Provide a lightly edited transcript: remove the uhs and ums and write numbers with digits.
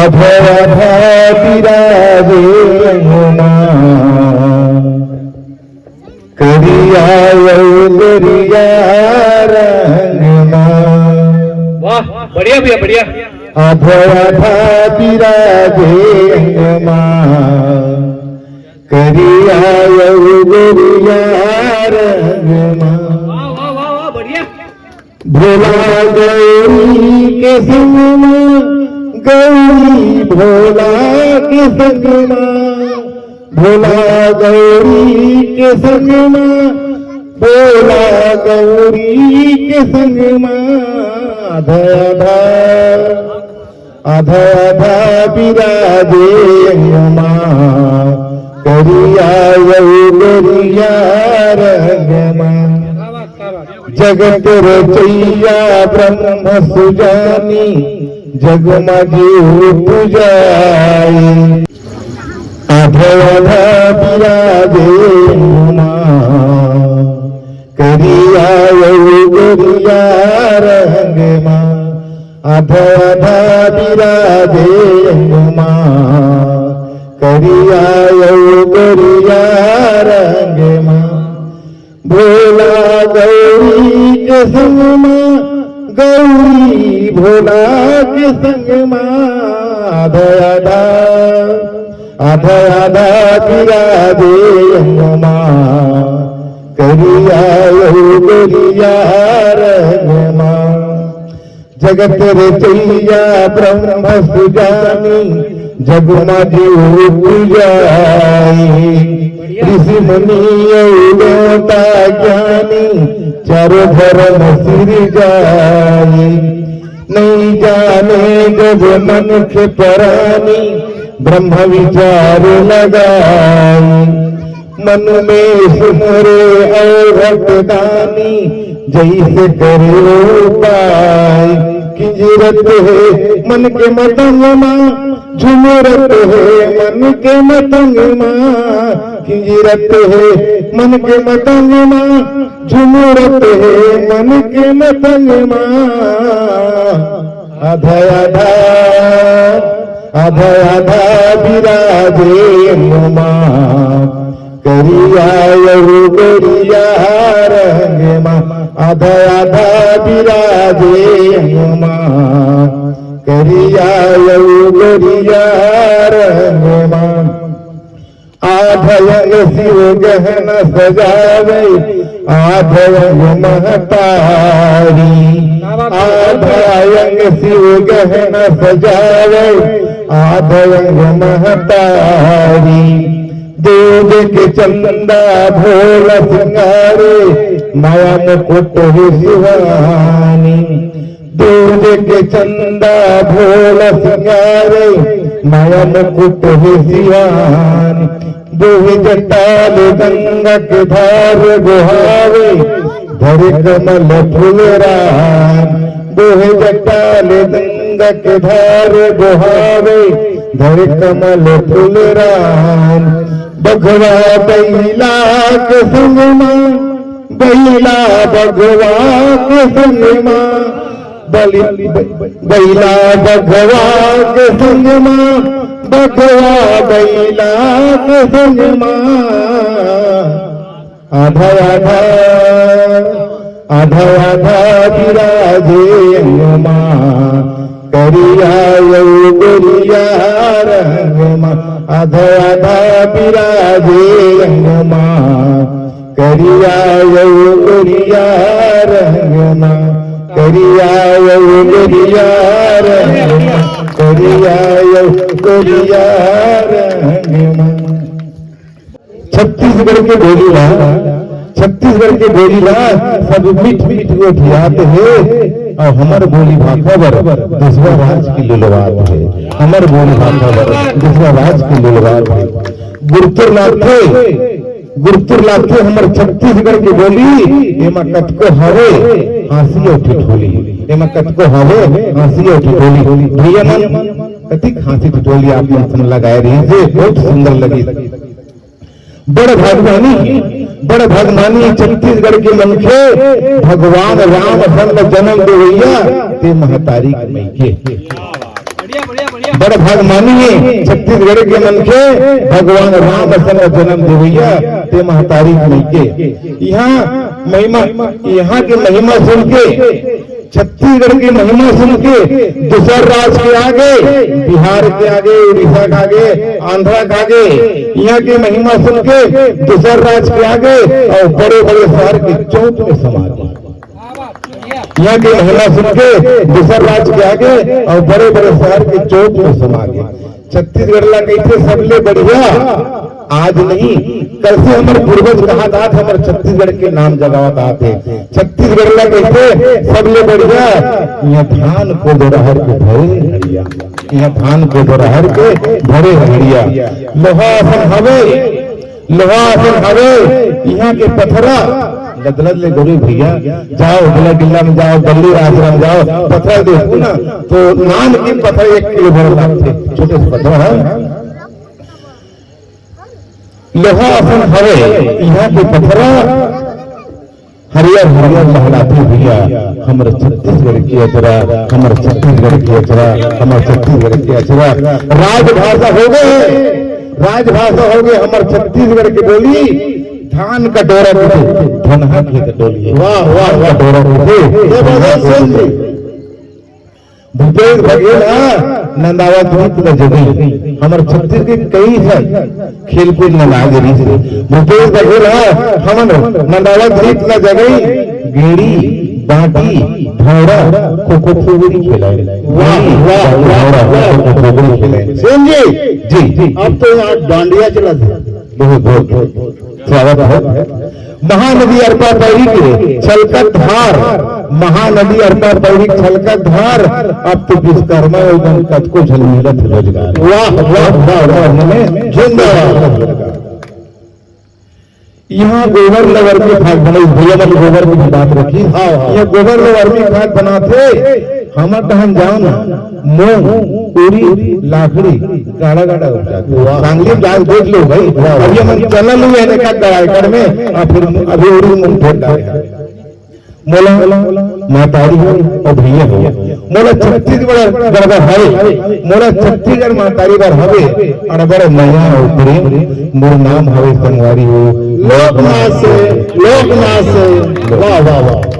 अभय बिराजे करिया गरिया रंगमा। वाह बढ़िया भैया बढ़िया। अभय बिराजे करिया गरिया रंगमा। वाह वाह वाह बढ़िया। भोला गौरी के संग गौरी भोला के संग भोला गौरी के संग भोला गौरी के संग आधा आधा बिराजे करिया गरिया रंगमा। जगत रचैया ब्रह्म सुजानी जगमगी पूजाई। अभय बिराजे करिया गरिया रंगमा। अभय बिराजे करिया गरिया रंगमा। भोला गौरी के संग गौरी भोला के संग आधा आधा बिराजे करिया गरिया रंगमा। जगत रचैया ब्रह्म सुजानी जगमगी पूजाई। ऋषि मुनि देवता ज्ञानी चारों धर्म सिर जाई। नहीं जाने जब मन के परानी ब्रह्म विचार लगाई। मन में सुमरे और भक्तदानी जैसे करे उपाय। किंजरत है मन के मतंगमा झुमरत है मन के मतंगमा। किंजरत है मन के मतंगमा झुमरत है मन के मतंगमा। आधा आधा आधा आधा बिराजे करिया गरिया रंगमा। आधा आधा बिराजे करिया गरिया रंगमा। आधयंग शिव गहन सजावे आधयंग महतारी। आधयंग शिव गहन सजावे आधयंग महतारी। दूध के चंदा भोला सिंगारे माया मुकुट शिवानी। दूध के चंदा भोला सिंगारे माया मुकुट शिवानी। दुह जटाल गंगा के धार गुहावे धर कमल फुलराम। दुह जटाल गंगा के धार गुहावे धर कमल फुलराम। बघवा बैला के संगमा बैला बघवा के संगमा। बैला बघवा के संगमा बघवा बैला के संगमा। आधा आधा आधा आधा बिराजे करिया गरिया रंगमा। आधा आधा बिराजे करिया गरिया रंगमा। करिया गरिया रंगमा करिया गरिया रंगमा। छत्तीसगढ़ के बोलीला छत्तीसगढ़ के बोलीला सब मीठ मीठ को खियाते हैं। और हमार बोली भाखबर दूसरा राज की लुलवात है। हमार बोली भाखबर दूसरा राज की लुलवात है। गुरुपुर लाथे हमार छत्तीसगढ़ की बोली एमा कतको हवे हंसी और ठिठोली। एमा कतको हवे हंसी और ठिठोली। भैया मन कति हंसी ठिठोली आप मन लगाए रही से बहुत सुंदर लगी। बड़ भगवानी छत्तीसगढ़ के मनखे भगवान राम संग जन्म देवैया ते महतारी के बड़ भाग मानिए छत्तीसगढ़ के मन के भगवान राम सन जन्म देवैया ते महतारी के यहाँ महिमा, यहाँ की महिमा सुन के, छत्तीसगढ़ की महिमा सुन के दूसर राज्य के आगे, बिहार के आगे, उड़ीसा के आगे, आंध्रा के आगे, यहाँ की महिमा सुन के दूसर राज्य के आगे और बड़े बड़े शहर के चौक में समा गए। यहाँ की महिमा सुन के दूसर राज्य के आगे और बड़े बड़े शहर के चौक में समा गए। छत्तीसगढ़ ला कैसे सबले बढ़िया आज नहीं, कल से हमारे पूर्वज कहा था हमारे छत्तीसगढ़ के नाम जगावत आते। छत्तीसगढ़ ला कैसे सबले बढ़िया, यहाँ धान को दोहर के भरे हरिया, यहाँ धान को दोहर के भरे हरिया। लोहा आसन हवे, लोहा आसन हवे, यहाँ के पथरा लदलद ले गोरे भैया, जाओ गिला गिल्ला में जाओ, गल्ली आश्रम जाओ, पत्थर देखो ना तो नाम के पत्थर 1 किलो भर लगते, छोटे से पत्थर है। लोहा आसन हवे, यहाँ के पत्थरा हरियर हरियर लहराते भैया। हमारे छत्तीसगढ़ की अचरा, हमारे छत्तीसगढ़ की अचरा, हमारे छत्तीसगढ़ की अचरा राजभाषा हो गए, राजभाषा हो गए हमारे छत्तीसगढ़ की बोली। धान का डोरा कटे धनहा खेत डोली, वाह वाह वाह डोरा कटे भूपेश बघेल नंदावा द्वीप न जगई। हमारे छत्तीसगढ़ के कई है खेलकूद नंदागिरी से भूपेश बघेल हमन नंदावा द्वीप न जगई, गेड़ी बाटी भौरा खो फुगड़ी खेलाए। वाह वाह वाह खो फुगड़ी खेलाए। सेन जी अब तो यहाँ डांडिया चला था, बहुत बहुत स्वागत है। महानदी अरपा पैरी के छलकत धार, महानदी अरपा पैरी छलकत धार, अब तो विश्वकर्मा एवं कद को झलमिलत रोजगार। वाह वाह वाह, जिंदाबाद। यहाँ गोबर लवर की खाद बनाई, भैया वाली गोबर की बात रखी। ये गोबर लवर की खाद बनाते हमार टहन जाओ ना, मूंग पूरी लाखड़ी गाढ़ा गाढ़ा हो जाता। सांगली जाल देख लो भाई, अभी हम चलल हुए हैं का गड़ाईकड़ में, और फिर अभी उड़ी मूंग फेंक डाले। मोला मातारी हो और भैया हो, मोला छत्तीसगढ़ गड़बड़ है, मोला छत्तीसगढ़ मातारी बार हवे और बड़े नया हो प्रेम। मोर नाम हवे संगवारी हो लोकनाथ से, लोकनाथ से। वाह वाह वाह।